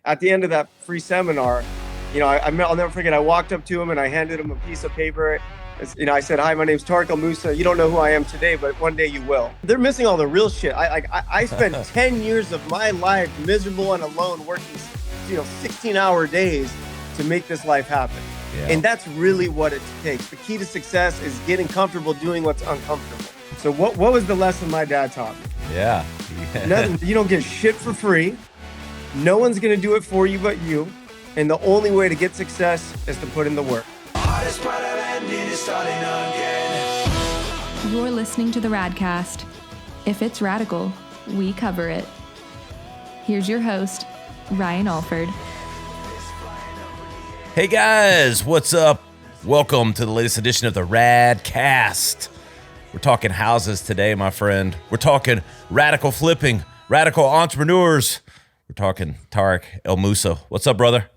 at the end of that free seminar, I'll never forget. I walked up to him and I handed him a piece of paper. I said, "Hi, my name's Tarek El Moussa. You don't know who I am today, but one day you will." They're missing all the real shit. I spent 10 years of my life miserable and alone, working 16-hour days to make this life happen. Yeah. And that's really what it takes. The key to success is getting comfortable doing what's uncomfortable. So what was the lesson my dad taught me? Yeah. Nothing, you don't get shit for free. No one's going to do it for you but you. And the only way to get success is to put in the work. You're listening to the Radcast. If it's radical, we cover it. Here's your host, Ryan Alford. Hey guys, what's up? Welcome to the latest edition of the Radcast. We're talking houses today, my friend. We're talking radical flipping, radical entrepreneurs. We're talking Tarek El Moussa. What's up, brother?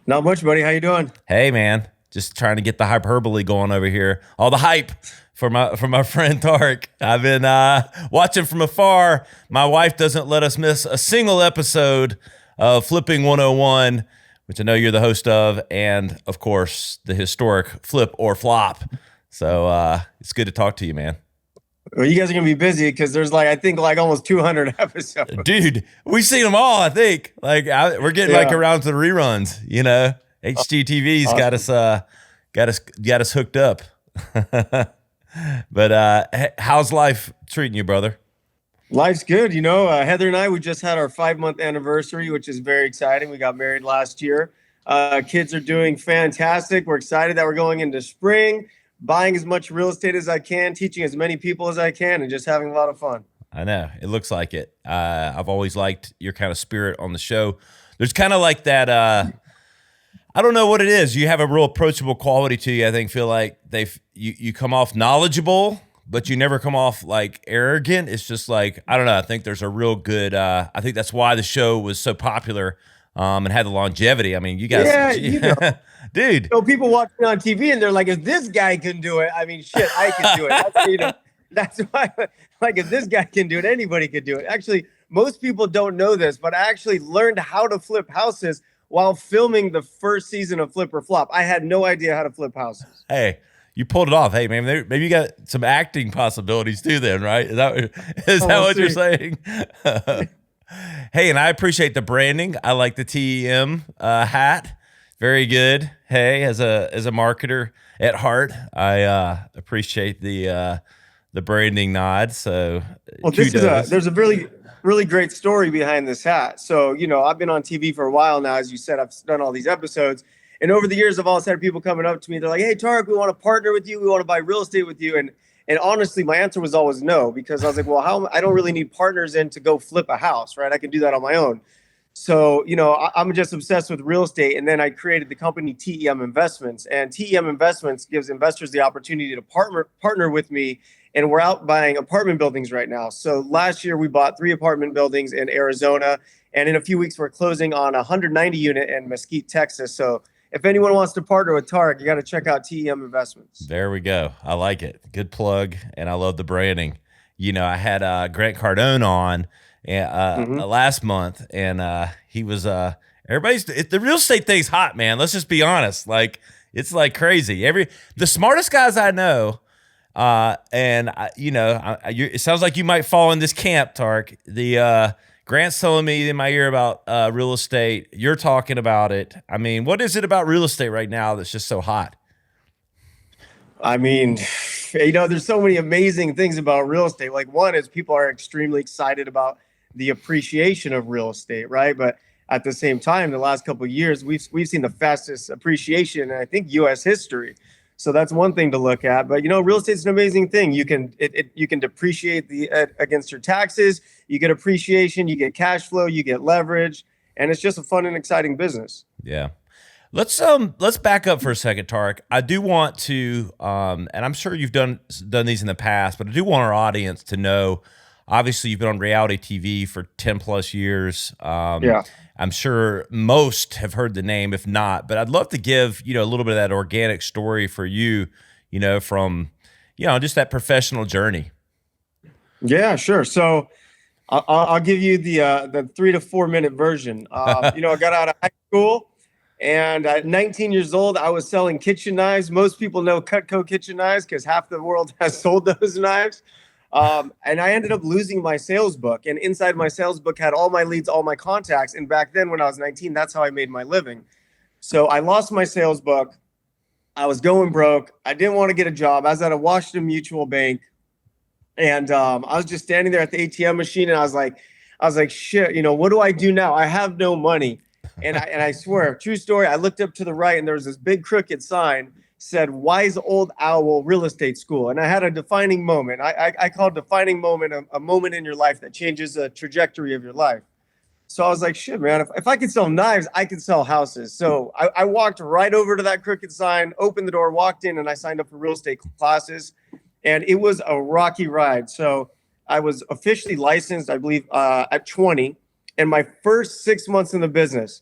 Not much, buddy. How you doing? Hey, man. Just trying to get the hyperbole going over here. All the hype for my friend Tarek. I've been watching from afar. My wife doesn't let us miss a single episode of Flipping 101, which I know you're the host of, and, of course, the historic Flip or Flop. So it's good to talk to you, man. Well, you guys are going to be busy because there's I think almost 200 episodes. Dude, we've seen them all, I think. We're getting around to the reruns, HGTV's got us hooked up. But how's life treating you, brother? Life's good. Heather and I, we just had our 5-month anniversary, which is very exciting. We got married last year. Kids are doing fantastic. We're excited that we're going into spring, buying as much real estate as I can, teaching as many people as I can, and just having a lot of fun. I know. It looks like it. I've always liked your kind of spirit on the show. There's kind of like that, I don't know what it is. You have a real approachable quality to you. I think feel like you come off knowledgeable, but you never come off arrogant. It's just I don't know. I think there's a real good, I think that's why the show was so popular and had the longevity. I mean, you guys, dude. People watch me on TV and they're like, if this guy can do it, I mean, shit, I can do it. That's why, if this guy can do it, anybody could do it. Actually, most people don't know this, but I actually learned how to flip houses while filming the first season of Flip or Flop. I had no idea how to flip houses. Hey, you pulled it off. Hey, man, maybe you got some acting possibilities too then, right? Is that what you're saying? Hey, and I appreciate the branding. I like the TEM hat. Very good. Hey, as a marketer at heart, I appreciate the branding nod. So, there's a really great story behind this hat. So, I've been on TV for a while now. As you said, I've done all these episodes. And over the years, I've always had people coming up to me. They're like, "Hey, Tarek, we want to partner with you. We want to buy real estate with you." And honestly, my answer was always no, because I was like, well, I don't really need partners in to go flip a house, right? I can do that on my own. So, I'm just obsessed with real estate. And then I created the company TEM Investments. And TEM Investments gives investors the opportunity to partner with me. And we're out buying apartment buildings right now. So last year we bought 3 apartment buildings in Arizona. And in a few weeks, we're closing on a 190 unit in Mesquite, Texas. So if anyone wants to partner with Tarek, you got to check out TEM Investments. There we go. I like it. Good plug. And I love the branding. I had Grant Cardone on last month, and he was the real estate thing's hot, man. Let's just be honest. It's crazy. The smartest guys I know, it sounds like you might fall in this camp, Tarek. The Grant's telling me in my ear about real estate. You're talking about it. I mean, what is it about real estate right now that's just so hot? I mean, there's so many amazing things about real estate. One is people are extremely excited about the appreciation of real estate, right? But at the same time, the last couple of years, we've seen the fastest appreciation in, I think, U.S. history. So that's one thing to look at. But real estate's an amazing thing. You can depreciate against your taxes. You get appreciation. You get cash flow. You get leverage, and it's just a fun and exciting business. Yeah. Let's back up for a second, Tarek. I do want to, and I'm sure you've done these in the past, but I do want our audience to know. Obviously, you've been on reality TV for 10 plus years. Yeah. I'm sure most have heard the name, if not, but I'd love to give, a little bit of that organic story for you, from, just that professional journey. Yeah, sure. So I'll give you the 3 to 4 minute version. I got out of high school, and at 19 years old, I was selling kitchen knives. Most people know Cutco kitchen knives because half the world has sold those knives. And I ended up losing my sales book, and inside my sales book had all my leads, all my contacts. And back then, when I was 19, that's how I made my living. So I lost my sales book. I was going broke. I didn't want to get a job. I was at a Washington Mutual Bank. And I was just standing there at the ATM machine, and I was like, shit, what do I do now? I have no money. And I swear, true story, I looked up to the right, and there was this big crooked sign said Wise Old Owl Real Estate School. And I had a defining moment. I call defining moment a moment in your life that changes the trajectory of your life. So I was like, shit, man, if I could sell knives, I could sell houses. So I walked right over to that crooked sign, opened the door, walked in, and I signed up for real estate classes. And it was a rocky ride. So I was officially licensed, I believe, at 20. And my first 6 months in the business,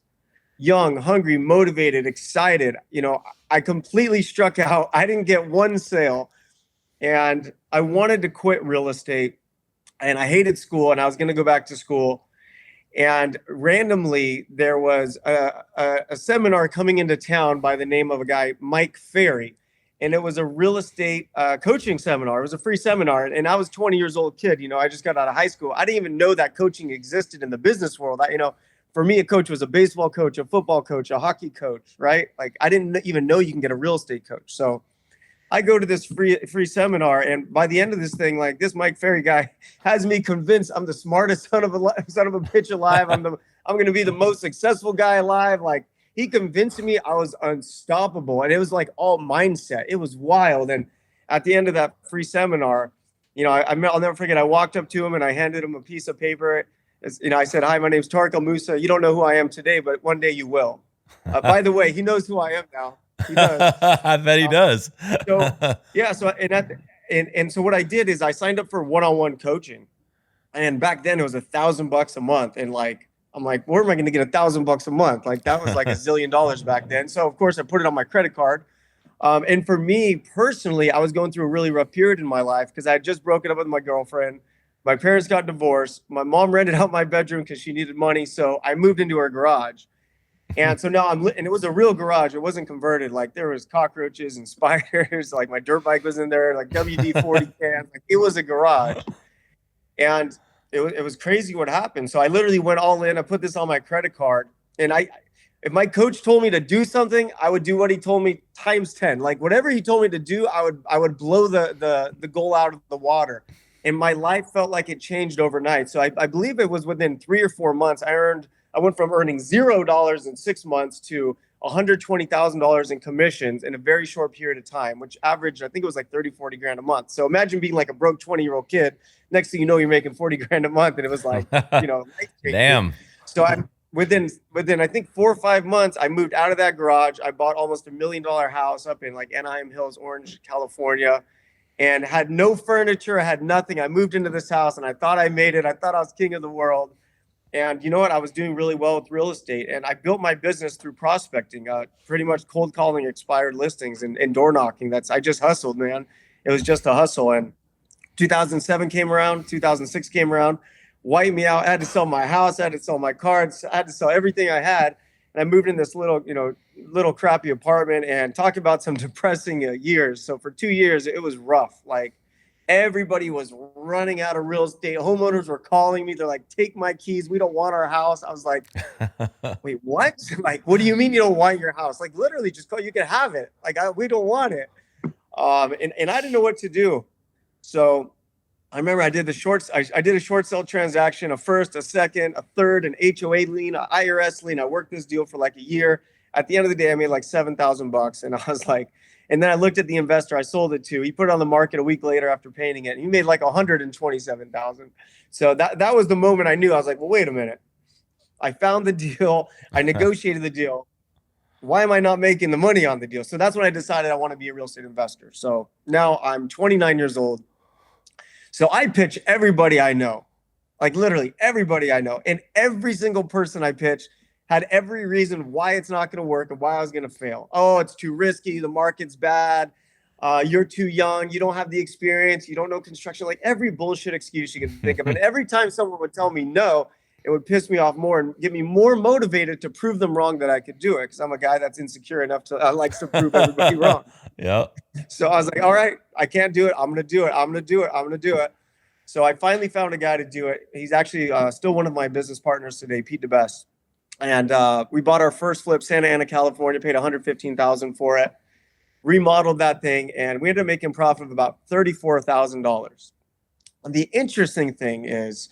young, hungry, motivated, excited, I completely struck out. I didn't get one sale. And I wanted to quit real estate. And I hated school, and I was going to go back to school. And randomly, there was a seminar coming into town by the name of a guy, Mike Ferry. And it was a real estate coaching seminar. It was a free seminar. And I was 20 years old kid. I just got out of high school. I didn't even know that coaching existed in the business world. For me, a coach was a baseball coach, a football coach, a hockey coach, right? Like I didn't even know you can get a real estate coach. So I go to this free seminar, and by the end of this thing, like this Mike Ferry guy has me convinced I'm the smartest son of a bitch alive. I'm going to be the most successful guy alive. Like he convinced me I was unstoppable, and it was like all mindset. It was wild. And at the end of that free seminar, I'll never forget. I walked up to him and I handed him a piece of paper. I said, "Hi, my name's Tarek El Moussa. You don't know who I am today, but one day you will." By the way, he knows who I am now. He does. I bet he does. So yeah. So what I did is I signed up for one-on-one coaching, and back then it was $1,000 a month. And I'm like, where am I going to get $1,000 a month? Like that was like $1 zillion back then. So of course I put it on my credit card. And for me personally, I was going through a really rough period in my life because I had just broken up with my girlfriend. My parents got divorced. My mom rented out my bedroom because she needed money. So I moved into her garage. And so now and it was a real garage. It wasn't converted. Like there was cockroaches and spiders. Like my dirt bike was in there, like WD-40 cans. Like it was a garage. And it was crazy what happened. So I literally went all in. I put this on my credit card. And if my coach told me to do something, I would do what he told me times 10. Like whatever he told me to do, I would blow the goal out of the water. And my life felt like it changed overnight. So I believe it was within 3 or 4 months, I went from earning $0 in 6 months to $120,000 in commissions in a very short period of time, which averaged, I think it was like 30, 40 grand a month. So imagine being like a broke 20-year-old kid. Next thing you know, you're making 40 grand a month. And it was like, damn. So within I think 4 or 5 months, I moved out of that garage. I bought almost $1 million house up in like Anaheim Hills, Orange, California, and had no furniture. I had nothing. I moved into this house and I thought I made it. I thought I was king of the world. And you know what? I was doing really well with real estate, and I built my business through prospecting, pretty much cold calling expired listings and door knocking. I just hustled, man. It was just a hustle. And 2007 came around, 2006 came around, wiped me out. I had to sell my house. I had to sell my cards. I had to sell everything I had. And I moved in this little crappy apartment, and talk about some depressing years. So for 2 years, it was rough. Like everybody was running out of real estate. Homeowners were calling me. They're like, take my keys. We don't want our house. I was like, wait, what? Like, what do you mean you don't want your house? Like literally just call, you can have it. Like we don't want it. And I didn't know what to do. So I remember I did a short sale transaction, a first, a second, a third, an HOA lien, an IRS lien. I worked this deal for like a year. At the end of the day, I made like $7,000. And I was like, and then I looked at the investor I sold it to. He put it on the market a week later after painting it. He made like $127,000. So that was the moment I knew. I was like, well, wait a minute. I found the deal. I negotiated the deal. Why am I not making the money on the deal? So that's when I decided I want to be a real estate investor. So now I'm 29 years old. So I pitch everybody I know, like literally everybody I know. And every single person I pitched had every reason why it's not going to work and why I was going to fail. Oh, it's too risky. The market's bad. You're too young. You don't have the experience. You don't know construction. Like every bullshit excuse you can think of. And every time someone would tell me no, it would piss me off more and get me more motivated to prove them wrong that I could do it. Because I'm a guy that's insecure enough to likes to prove everybody wrong. Yeah. So I was like, all right, I can't do it. I'm going to do it. I'm going to do it. I'm going to do it. So I finally found a guy to do it. He's actually still one of my business partners today, Pete DeBest. And we bought our first flip, Santa Ana, California, paid $115,000 for it, remodeled that thing, and we ended up making profit of about $34,000. The interesting thing is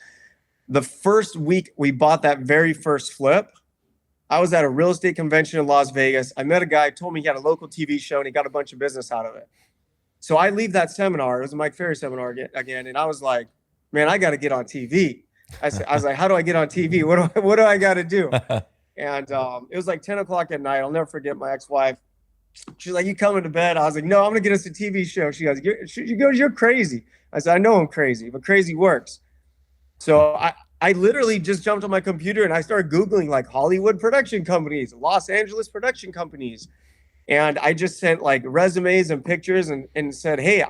the first week we bought that very first flip, I was at a real estate convention in Las Vegas. I met a guy, told me he had a local TV show and he got a bunch of business out of it. So I leave that seminar. It was a Mike Ferry seminar again. And I was like, man, I got to get on TV. I was like, how do I get on TV? What do I got to do? And it was like 10 o'clock at night. I'll never forget my ex-wife. She's like, you coming to bed? I was like, no, I'm going to get us a TV show. She goes, you're crazy. I said, I know I'm crazy, but crazy works. So I literally just jumped on my computer and I started Googling like Hollywood production companies, Los Angeles production companies. And I just sent like resumes and pictures and said, hey,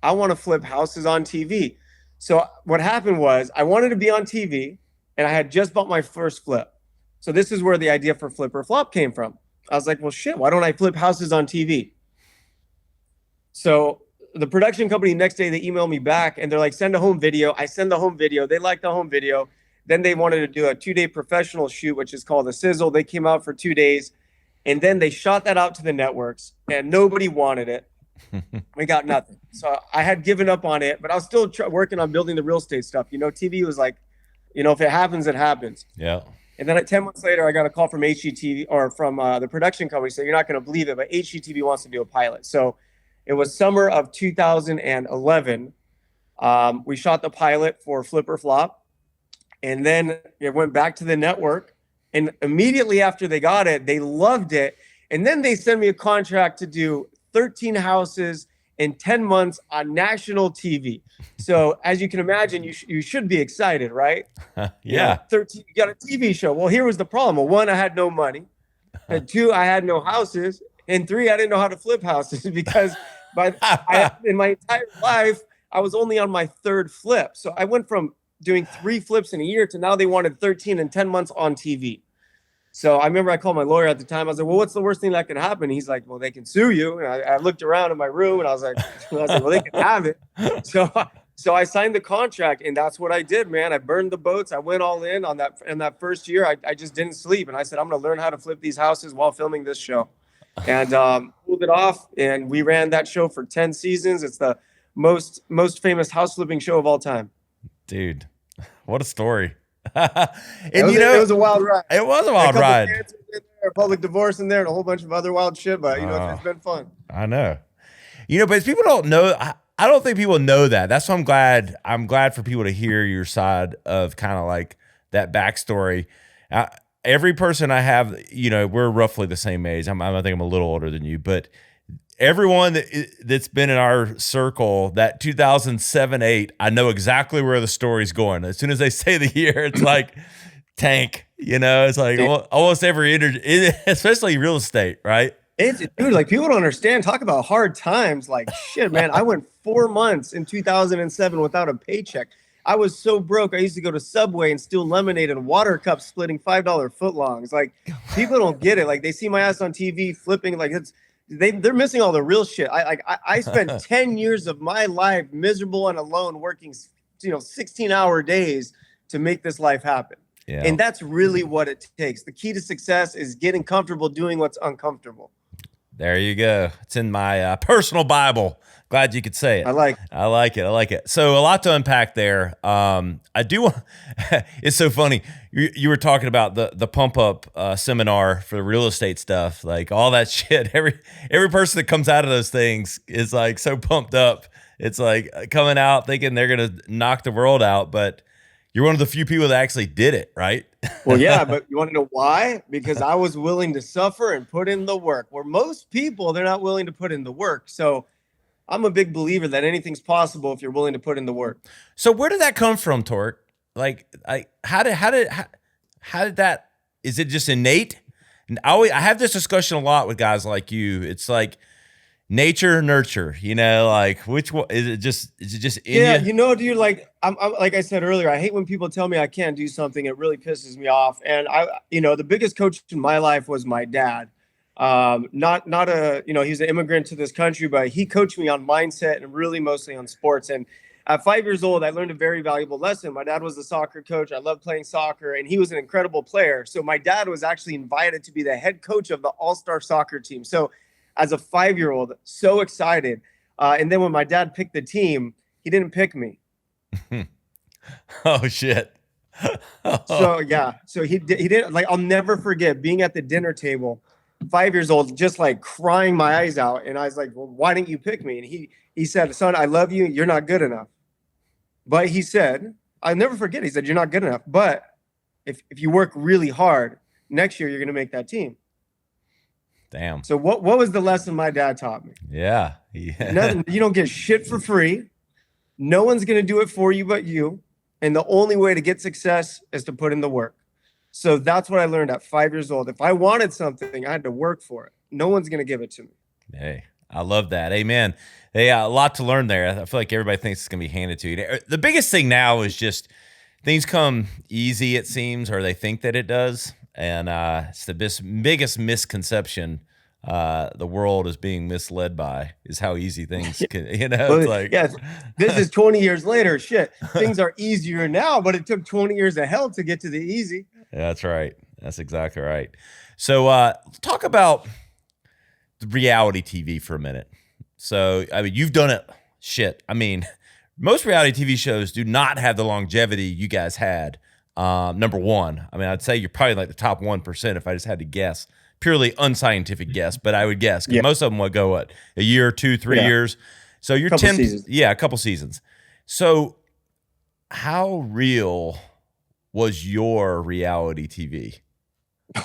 I want to flip houses on TV. So what happened was I wanted to be on TV and I had just bought my first flip. So this is where the idea for Flip or Flop came from. I was like, well, shit, why don't I flip houses on TV? So the production company next day, they emailed me back and they're like, send a home video. I send the home video. They liked the home video. Then they wanted to do a 2-day professional shoot, which is called a sizzle. They came out for 2 days. And then they shot that out to the networks and nobody wanted it. We got nothing. So I had given up on it, but I was still working on building the real estate stuff. You know, TV was like, you know, if it happens, it happens. Yeah. And then 10 months later, I got a call from HGTV or from the production company saying, you're not going to believe it, but HGTV wants to do a pilot. So it was summer of 2011. We shot the pilot for Flip or Flop. And then it went back to the network. And immediately after they got it, they loved it. And then they sent me a contract to do 13 houses in 10 months on national TV. So as you can imagine, you should be excited, right? Yeah. You know, 13, you got a TV show. Well, here was the problem. Well, 1, I had no money. And 2, I had no houses. And 3, I didn't know how to flip houses because in my entire life, I was only on my 3rd flip. So I went from doing 3 flips in a year to now they wanted 13 in 10 months on TV. So I remember I called my lawyer at the time. I was like, well, what's the worst thing that can happen? He's like, well, they can sue you. And I looked around in my room and I was like, well, they can have it. So I signed the contract and that's what I did, man. I burned the boats. I went all in on that. In that first year, I just didn't sleep. And I said, I'm going to learn how to flip these houses while filming this show. And pulled it off. And we ran that show for 10 seasons. It's the most famous house flipping show of all time. Dude, what a story. It was a wild ride. It was a wild ride. A public divorce in there and a whole bunch of other wild shit, but it's been fun. I know. But people don't know. I don't think people know that. That's why I'm glad for people to hear your side of kind of like that backstory. Every person I have, we're roughly the same age. I think I'm a little older than you, but everyone that's been in our circle, that 2007-8, I know exactly where the story's going. As soon as they say the year, it's like tank. It's like almost every especially real estate, right? Dude, like people don't understand. Talk about hard times. Like shit, man. I went 4 months in 2007 without a paycheck. I was so broke. I used to go to Subway and steal lemonade and water cups, splitting $5 footlongs. Like people don't get it. Like they see my ass on TV flipping. Like they're missing all the real shit. I spent 10 years of my life miserable and alone working, 16-hour days to make this life happen. Yeah. And that's really what it takes. The key to success is getting comfortable doing what's uncomfortable. There you go. It's in my personal Bible. Glad you could say it. I like it. So a lot to unpack there. I do want. It's so funny. You were talking about the pump up seminar for the real estate stuff, like all that shit. Every person that comes out of those things is like so pumped up. It's like coming out thinking they're gonna knock the world out, but you're one of the few people that actually did it, right? Well, yeah, but you want to know why? Because I was willing to suffer and put in the work. Where most people, they're not willing to put in the work. So I'm a big believer that anything's possible if you're willing to put in the work. So where did that come from, Tarek? Like, how did that? Is it just innate? And I have this discussion a lot with guys like you. It's like nature, nurture, like which one is it just in Yeah, you? dude, like I'm like I said earlier, I hate when people tell me I can't do something. It really pisses me off. And the biggest coach in my life was my dad. Not a, he's an immigrant to this country, but he coached me on mindset and really mostly on sports. And at 5 years old, I learned a very valuable lesson. My dad was a soccer coach. I loved playing soccer, and he was an incredible player. So my dad was actually invited to be the head coach of the all-star soccer team. So as a 5-year-old, so excited. And then when my dad picked the team, he didn't pick me. Oh shit. So yeah, so he didn't, like, I'll never forget being at the dinner table, 5 years old, just like crying my eyes out. And I was like, well, why didn't you pick me? And he said, son, I love you. You're not good enough. But he said, I'll never forget. He said, you're not good enough. But if you work really hard, next year you're going to make that team. Damn. So what was the lesson my dad taught me? Yeah. Nothing, you don't get shit for free. No one's going to do it for you but you. And the only way to get success is to put in the work. So that's what I learned at 5 years old. If I wanted something, I had to work for it. No one's going to give it to me. Hey, I love that. Amen. Hey, a lot to learn there. I feel like everybody thinks it's going to be handed to you. The biggest thing now is just things come easy, it seems, or they think that it does. And it's the biggest misconception the world is being misled by is how easy things can, Well, it's like, yeah, this is 20 years later. Shit, things are easier now, but it took 20 years of hell to get to the easy. That's right. That's exactly right. So talk about reality TV for a minute. So, I mean, you've done it. Shit. I mean, most reality TV shows do not have the longevity you guys had. Number one, I mean, I'd say you're probably like the top 1% if I just had to guess. Purely unscientific guess, but I would guess. Yeah. Most of them would go, what, a year, 2, 3 years? So you're Couple seasons. Yeah, a couple seasons. So how real was your reality TV?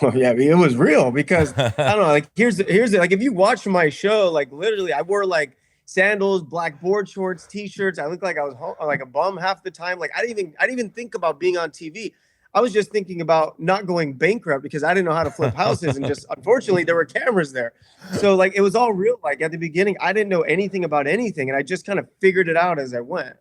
Oh yeah, I mean, it was real because I don't know. Like here's like if you watch my show, like literally, I wore like sandals, black board shorts, t-shirts. I looked like I was like a bum half the time. Like I didn't even think about being on TV. I was just thinking about not going bankrupt because I didn't know how to flip houses, and just unfortunately there were cameras there. So like it was all real. Like at the beginning, I didn't know anything about anything, and I just kind of figured it out as I went.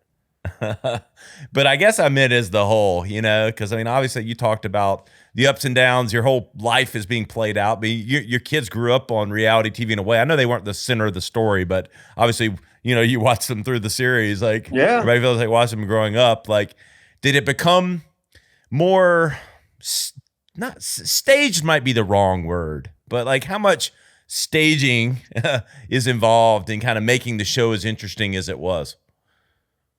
But I guess I meant as the whole, because I mean, obviously you talked about the ups and downs. Your whole life is being played out. But your kids grew up on reality TV in a way. I know they weren't the center of the story, but obviously, you watch them through the series. Like, yeah, everybody feels like watching them growing up. Like, did it become more not staged? Might be the wrong word, but like, how much staging is involved in kind of making the show as interesting as it was?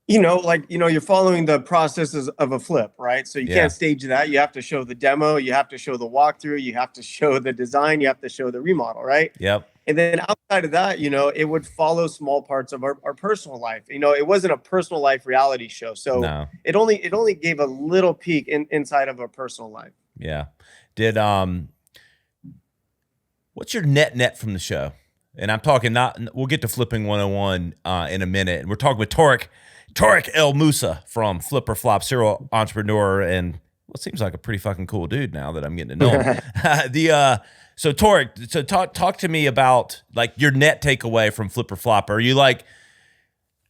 You're following the processes of a flip, right? So you can't stage that. You have to show the demo, you have to show the walkthrough, you have to show the design, you have to show the remodel, right? Yep. And then outside of that, it would follow small parts of our personal life. It wasn't a personal life reality show. So no. it only gave a little peek inside of our personal life. Yeah. Did what's your net from the show? And I'm talking we'll get to flipping 101 in a minute. And we're talking with Tarek El Moussa from Flip or Flop, serial entrepreneur, and what seems like a pretty fucking cool dude now that I'm getting to know him. So Tarek, talk to me about like your net takeaway from Flip or Flop. Are you like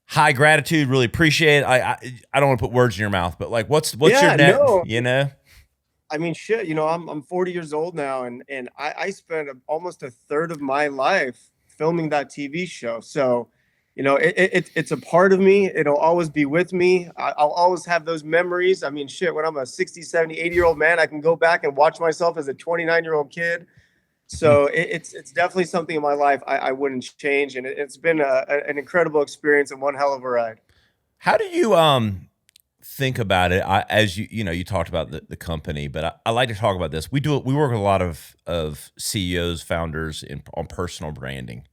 high gratitude, really appreciate it? I don't want to put words in your mouth, but like what's your net? No. I mean, shit. I'm 40 years old now, and I spent almost a third of my life filming that TV show. So. It's a part of me. It'll always be with me. I'll always have those memories. I mean, shit, when I'm a 60, 70, 80-year-old man, I can go back and watch myself as a 29-year-old kid. So it's definitely something in my life I wouldn't change. And it's been an incredible experience and one hell of a ride. How do you think about it? As you talked about the company, but I like to talk about this. We work with a lot of CEOs, founders on personal branding.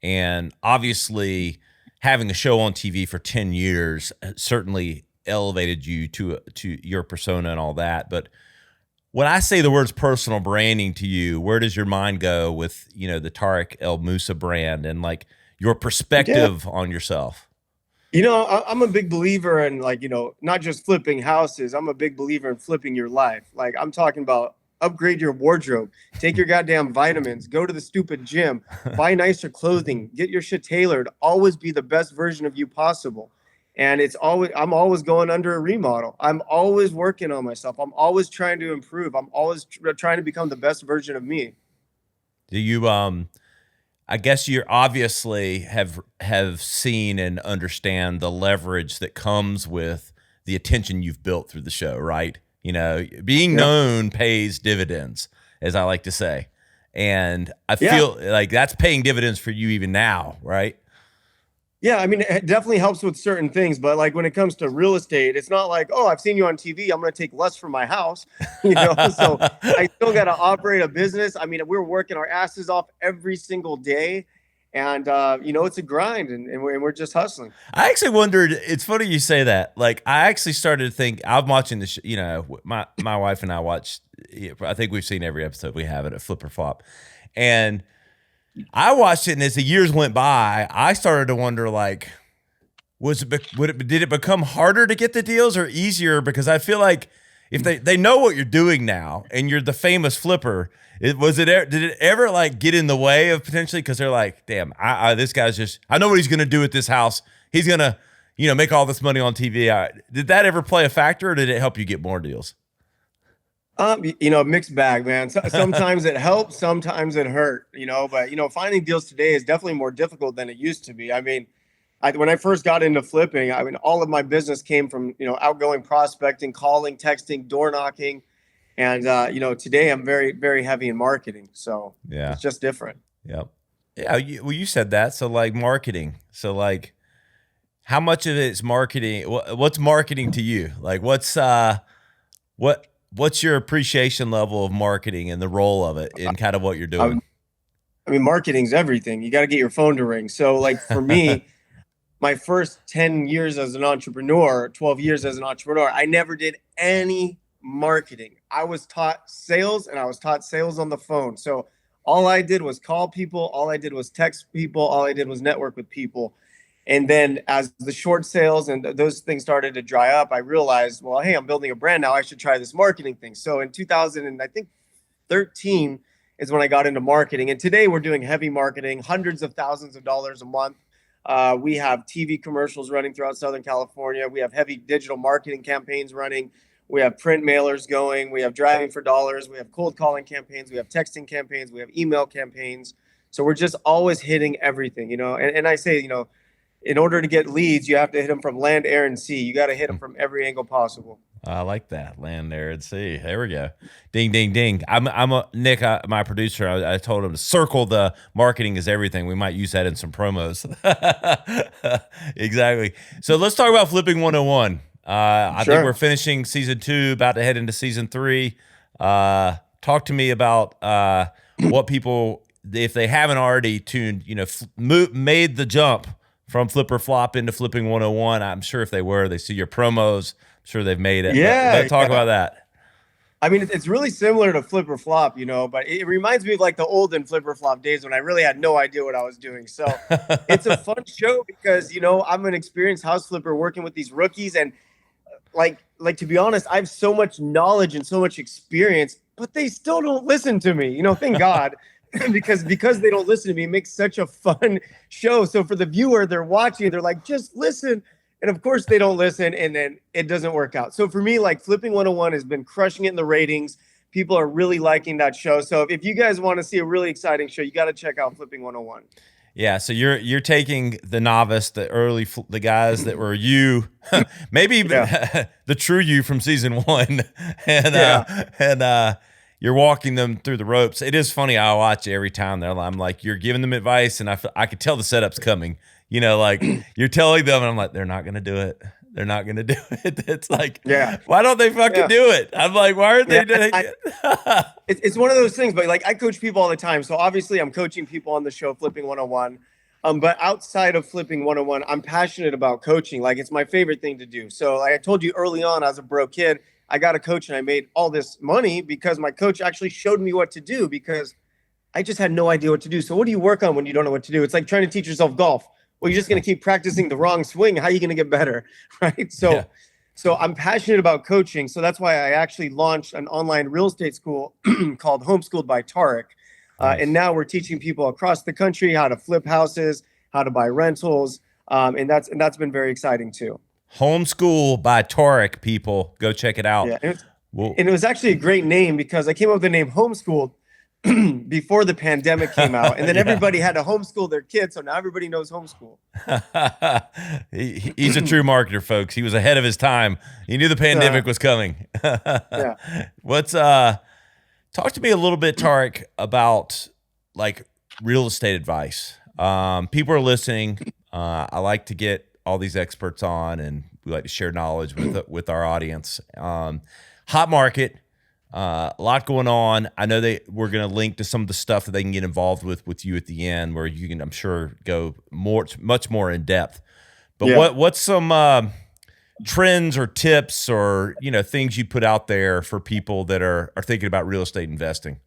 And obviously, having a show on TV for 10 years certainly elevated you to your persona and all that. But when I say the words personal branding to you, where does your mind go with the Tarek El Moussa brand and like your perspective on yourself? I'm a big believer in not just flipping houses. I'm a big believer in flipping your life. Like I'm talking about upgrade your wardrobe, take your goddamn vitamins, go to the stupid gym, buy nicer clothing, get your shit tailored, always be the best version of you possible. And I'm always going under a remodel. I'm always working on myself. I'm always trying to improve. I'm always trying to become the best version of me. Do you I guess you obviously have seen and understand the leverage that comes with the attention you've built through the show, right? You know, being known pays dividends, as I like to say. And I feel like that's paying dividends for you even now, right? Yeah, I mean, it definitely helps with certain things, but like when it comes to real estate, it's not like, oh, I've seen you on TV, I'm going to take less from my house, you know? So I still got to operate a business. I mean, we're working our asses off every single day, and you know, it's a grind, and we're just hustling. I actually wondered, it's funny you say that. Like, I actually started to think, I'm watching the you know, my wife and I watched, I think we've seen every episode we have it at Flip or Flop. And I watched it, and as the years went by, I started to wonder, like, did it become harder to get the deals or easier? Because I feel like if they know what you're doing now, and you're the famous flipper, did it ever like get in the way of potentially? Because they're like, damn, this guy's just, I know what he's gonna do at this house. He's gonna, you know, make all this money on TV. Did that ever play a factor, or did it help you get more deals? You know, mixed bag, man. Sometimes it helps, sometimes it hurt, you know, but you know, finding deals today is definitely more difficult than it used to be. I mean, when I first got into flipping, I mean, all of my business came from, you know, outgoing prospecting, calling, texting, door knocking. And, you know, today I'm very, very heavy in marketing. So yeah, it's just different. Yep. Yeah. You said that. So like marketing. So like, how much of it's marketing? What's marketing to you? Like what's your appreciation level of marketing and the role of it in kind of what you're doing? I mean, marketing's everything. You got to get your phone to ring. So like for me, my first 10 years as an entrepreneur, 12 years as an entrepreneur, I never did any marketing. I was taught sales, and I was taught sales on the phone. So all I did was call people. All I did was text people. All I did was network with people. And then as the short sales and those things started to dry up, I realized, well, hey, I'm building a brand now. I should try this marketing thing. So in 2013 is when I got into marketing. And today we're doing heavy marketing, hundreds of thousands of dollars a month. We have TV commercials running throughout Southern California. We have heavy digital marketing campaigns running. We have print mailers going. We have driving for dollars. We have cold calling campaigns. We have texting campaigns. We have email campaigns. So we're just always hitting everything, you know. And I say, you know, in order to get leads, you have to hit them from land, air, and sea. You got to hit them from every angle possible. I like that. Land, air, and sea. There we go. Ding, ding, ding. Nick, my producer, I told him to circle the marketing is everything. We might use that in some promos. Exactly. So let's talk about Flipping 101. I think we're finishing season 2, about to head into season 3. Talk to me about what people, if they haven't already tuned, you know, made the jump from Flip or Flop into Flipping 101. I'm sure if they were, they see your promos. I'm sure they've made it. Yeah. Talk about that. I mean, it's really similar to Flip or Flop, you know, but it reminds me of like the olden Flip or Flop days when I really had no idea what I was doing. So it's a fun show because, you know, I'm an experienced house flipper working with these rookies. And like to be honest, I have so much knowledge and so much experience, but they still don't listen to me, you know, thank God. because they don't listen to me, it makes such a fun show. So for the viewer, they're watching, they're like, just listen. And of course they don't listen, and then it doesn't work out. So for me, like Flipping 101 has been crushing it in the ratings. People are really liking that show. So if you guys want to see a really exciting show, you got to check out Flipping 101. Yeah, so you're taking the novice, the guys that were you, maybe the true you from season 1, and you're walking them through the ropes. It is funny. I watch every time. I'm like, you're giving them advice, and I could tell the setup's coming. You know, like you're telling them, and I'm like, they're not going to do it. They're not going to do it. It's like, why don't they fucking do it? I'm like, why aren't they doing it? It's one of those things, but like I coach people all the time. So obviously I'm coaching people on the show Flipping 101. But outside of Flipping 101, I'm passionate about coaching. Like it's my favorite thing to do. So like I told you early on, as a broke kid, I got a coach and I made all this money because my coach actually showed me what to do because I just had no idea what to do. So what do you work on when you don't know what to do? It's like trying to teach yourself golf. Well, you're just going to keep practicing the wrong swing. How are you going to get better? Right. So So I'm passionate about coaching. So that's why I actually launched an online real estate school called Homeschooled by Tarek. Nice. And now we're teaching people across the country how to flip houses, how to buy rentals. And that's been very exciting too. Homeschool by Tarek, people. Go check it out. Yeah. And it was actually a great name because I came up with the name Homeschooled before the pandemic came out. And then everybody had to homeschool their kids. So now everybody knows homeschool. He's a true marketer, folks. He was ahead of his time. He knew the pandemic was coming. Yeah. What's talk to me a little bit, Tarek, about like real estate advice. People are listening. I like to get all these experts on, and we like to share knowledge with our audience. Hot market, a lot going on. I know we're going to link to some of the stuff that they can get involved with you at the end, where you can, I'm sure, go much more in depth. But what's some trends or tips or things you put out there for people that are thinking about real estate investing?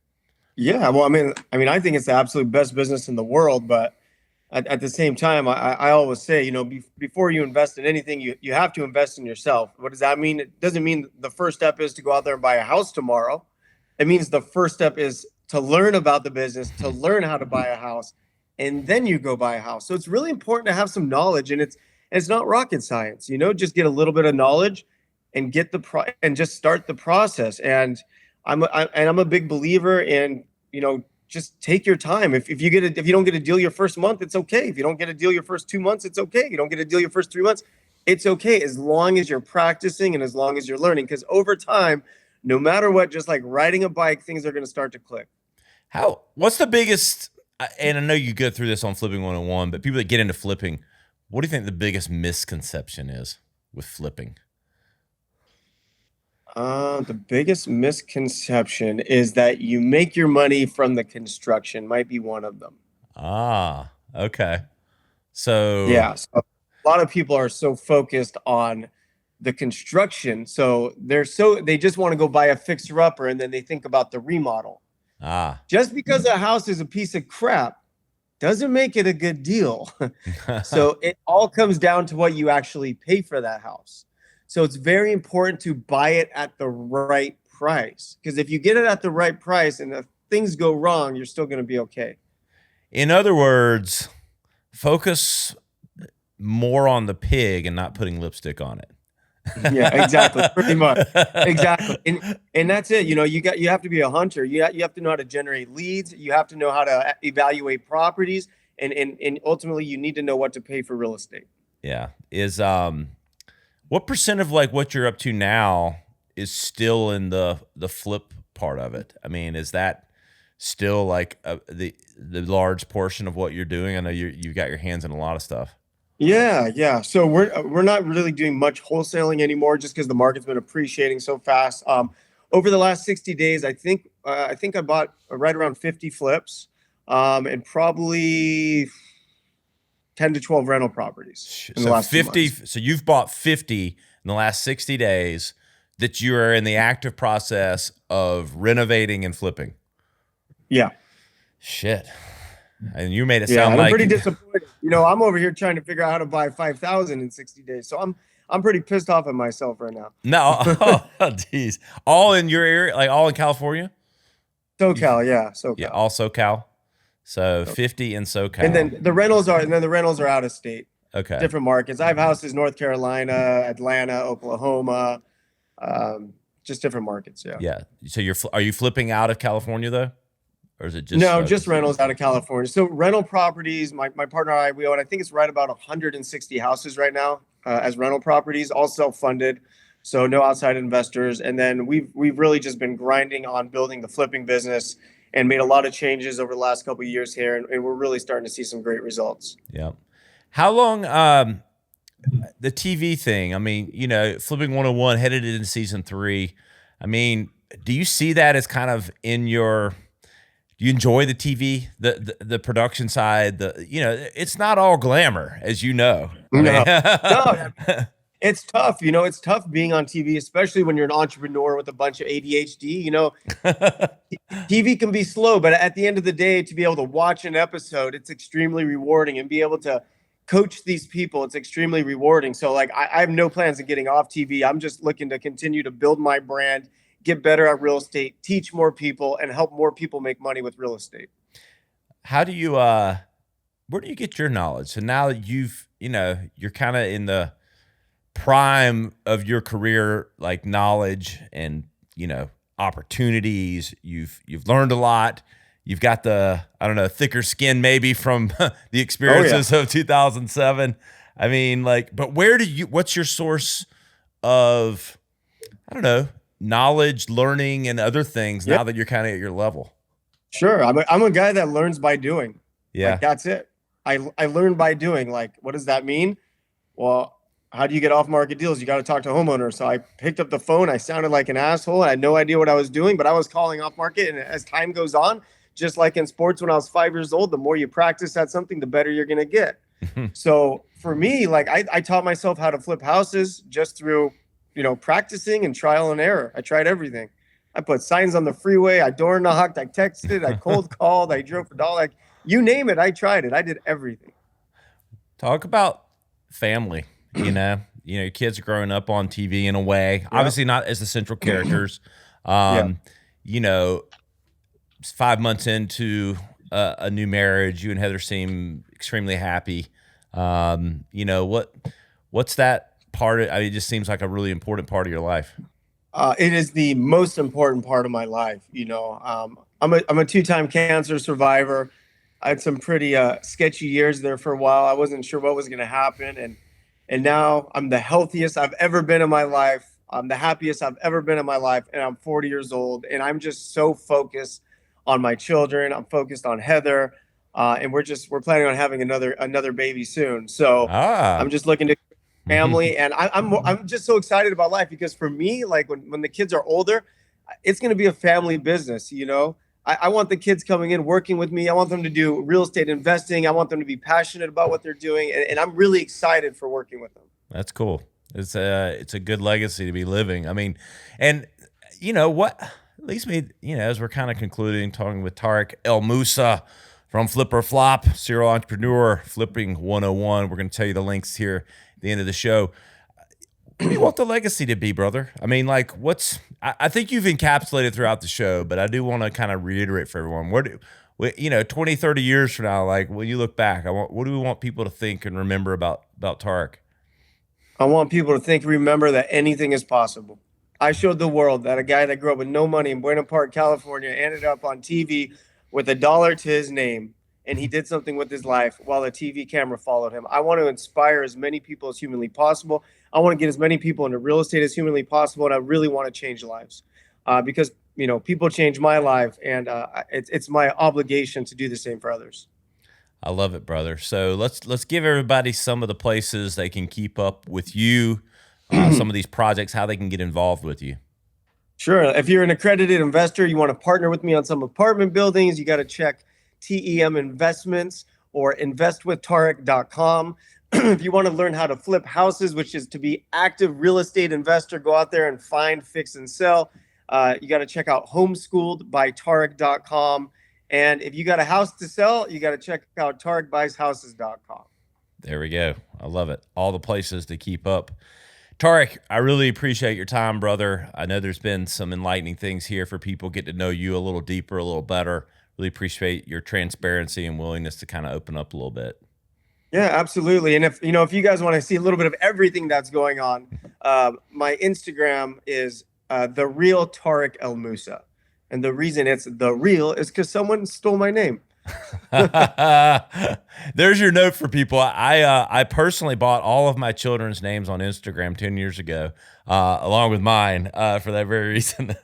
Yeah, well, I mean, I think it's the absolute best business in the world, but at the same time, I always say, before you invest in anything, you have to invest in yourself. What does that mean? It doesn't mean the first step is to go out there and buy a house tomorrow. It means the first step is to learn about the business, to learn how to buy a house, and then you go buy a house. So it's really important to have some knowledge, and it's not rocket science, just get a little bit of knowledge and and just start the process. And I'm a big believer in, just take your time. If you don't get a deal your first month, it's okay. If you don't get a deal your first 2 months, it's okay. If you don't get a deal your first 3 months, it's okay, as long as you're practicing and as long as you're learning. Because over time, no matter what, just like riding a bike, things are going to start to click. What's the biggest, and I know you go through this on Flipping 101, but people that get into flipping, what do you think the biggest misconception is with flipping? The biggest misconception is that you make your money from the construction, might be one of them. Ah, okay. So yeah, so a lot of people are so focused on the construction, so they just want to go buy a fixer upper, and then they think about the remodel. Just because a house is a piece of crap doesn't make it a good deal. So it all comes down to what you actually pay for that house. So it's very important to buy it at the right price, because if you get it at the right price and if things go wrong, you're still going to be okay. In other words, focus more on the pig and not putting lipstick on it. Yeah, exactly. Pretty much. Exactly. And that's it. You have to be a hunter. You have to know how to generate leads. You have to know how to evaluate properties, and ultimately you need to know what to pay for real estate. Yeah. What percent of like what you're up to now is still in the flip part of it? I mean, is that still like the large portion of what you're doing? I know you've got your hands in a lot of stuff. Yeah. So we're not really doing much wholesaling anymore, just because the market's been appreciating so fast. Over the last 60 days, I think I bought right around 50 flips, and probably 10 to 12 rental properties in the last 50. 2 months. So you've bought 50 in the last 60 days that you are in the active process of renovating and flipping. Yeah. Shit. And you made it sound I'm like pretty disappointed. I'm over here trying to figure out how to buy 5,000 in 60 days. So I'm pretty pissed off at myself right now. No, geez. All in your area, like all in California? SoCal, yeah. SoCal. Yeah, all SoCal. So 50 in SoCal. And then the rentals are out of state. Okay. Different markets. I have houses in North Carolina, Atlanta, Oklahoma, just different markets. Yeah. Yeah. So are you flipping out of California though? Or is it just just rentals out of California? So rental properties, my partner and I, we own, I think it's right about 160 houses right now as rental properties, all self-funded. So no outside investors. And then we've really just been grinding on building the flipping business and made a lot of changes over the last couple of years here. And we're really starting to see some great results. Yeah. How long, the TV thing, I mean, Flipping 101 headed into season 3. I mean, do you see that as kind of do you enjoy the TV, the production side? It's not all glamour, as you know. No, it's tough. It's tough being on TV, especially when you're an entrepreneur with a bunch of ADHD. TV can be slow, but at the end of the day, to be able to watch an episode, it's extremely rewarding, and be able to coach these people, it's extremely rewarding. So like I have no plans of getting off TV. I'm just looking to continue to build my brand, get better at real estate, teach more people, and help more people make money with real estate. How do you where do you get your knowledge? So now that you're kind of in the prime of your career, like knowledge and, opportunities, you've learned a lot. You've got the, I don't know, thicker skin maybe from the experiences of 2007. I mean, like, but what's your source of, I don't know, knowledge, learning, and other things now that you're kind of at your level? Sure. I'm a guy that learns by doing. Yeah. Like, that's it. I learn by doing. Like, what does that mean? Well, how do you get off market deals? You got to talk to homeowners. So I picked up the phone. I sounded like an asshole. I had no idea what I was doing, but I was calling off market. And as time goes on, just like in sports, when I was 5 years old, the more you practice at something, the better you're going to get. So for me, like I taught myself how to flip houses just through, practicing and trial and error. I tried everything. I put signs on the freeway. I door knocked. I texted. I cold called. I drove for dollar. Like, you name it. I tried it. I did everything. Talk about family. Your kids are growing up on TV in a way, obviously not as the central characters. 5 months into a new marriage, you and Heather seem extremely happy. What's that part of, it just seems like a really important part of your life. It is the most important part of my life. I'm a two-time cancer survivor. I had some pretty sketchy years there for a while. I wasn't sure what was going to happen. And now I'm the healthiest I've ever been in my life. I'm the happiest I've ever been in my life. And I'm 40 years old. And I'm just so focused on my children. I'm focused on Heather. And we're planning on having another baby soon. So I'm just looking to family. And I'm just so excited about life, because for me, like when the kids are older, it's going to be a family business. I want the kids coming in, working with me. I want them to do real estate investing. I want them to be passionate about what they're doing. And I'm really excited for working with them. That's cool. It's a good legacy to be living. I mean, and what, at least me, as we're kind of concluding, talking with Tarek El Moussa from Flip or Flop, serial entrepreneur, flipping 101. We're going to tell you the links here at the end of the show. What do you want the legacy to be, brother? I mean, like, I think you've encapsulated throughout the show, but I do want to kind of reiterate for everyone. 20, 30 years from now, like when you look back, what do we want people to think and remember about Tarek? I want people to remember that anything is possible. I showed the world that a guy that grew up with no money in Buena Park, California, ended up on TV with $1 to his name, and he did something with his life while a TV camera followed him. I want to inspire as many people as humanly possible. I want to get as many people into real estate as humanly possible, and I really want to change lives because, people change my life, and it's my obligation to do the same for others. I love it, brother. So let's give everybody some of the places they can keep up with you, some of these projects, how they can get involved with you. Sure. If you're an accredited investor, you want to partner with me on some apartment buildings, you got to check TEM Investments or investwithtarek.com. If you want to learn how to flip houses, which is to be active real estate investor, go out there and find, fix, and sell. You got to check out homeschooledbytarek.com. And if you got a house to sell, you got to check out tarekbuyshouses.com. There we go. I love it. All the places to keep up. Tarek, I really appreciate your time, brother. I know there's been some enlightening things here for people, get to know you a little deeper, a little better. Really appreciate your transparency and willingness to kind of open up a little bit. Yeah, absolutely. And if you guys want to see a little bit of everything that's going on, my Instagram is the real Tarek El Moussa. And the reason it's the real is because someone stole my name. There's your note for people. I personally bought all of my children's names on Instagram 10 years ago, along with mine, for that very reason.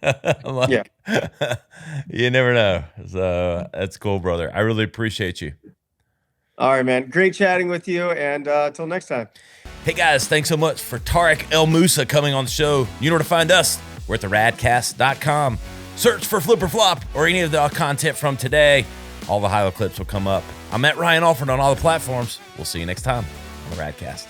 You never know. So that's cool, brother. I really appreciate you. All right, man. Great chatting with you. And until next time. Hey, guys, thanks so much for Tarek El Moussa coming on the show. You know where to find us. We're at theradcast.com. Search for Flip or Flop or any of the content from today. All the highlight clips will come up. I'm at Ryan Alford on all the platforms. We'll see you next time on the Radcast.